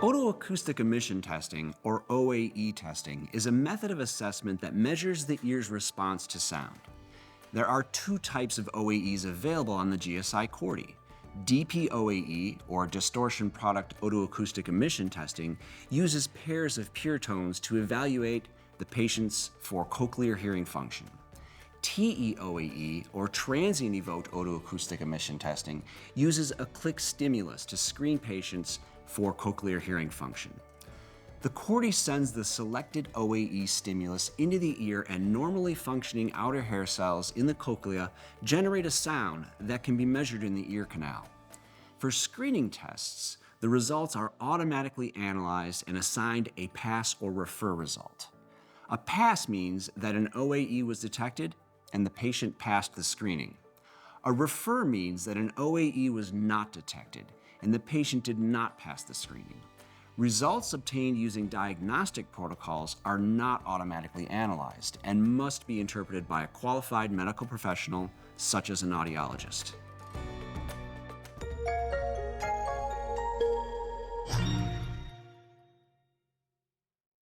Otoacoustic emission testing, or OAE testing, is a method of assessment that measures the ear's response to sound. There are two types of OAEs available on the GSI Corti. DPOAE, or distortion product otoacoustic emission testing, uses pairs of pure tones to evaluate the patients for cochlear hearing function. TEOAE, or transient evoked otoacoustic emission testing, uses a click stimulus to screen patients for cochlear hearing function. The Corti sends the selected OAE stimulus into the ear, and normally functioning outer hair cells in the cochlea generate a sound that can be measured in the ear canal. For screening tests, the results are automatically analyzed and assigned a pass or refer result. A pass means that an OAE was detected and the patient passed the screening. A refer means that an OAE was not detected and the patient did not pass the screening. Results obtained using diagnostic protocols are not automatically analyzed and must be interpreted by a qualified medical professional, such as an audiologist.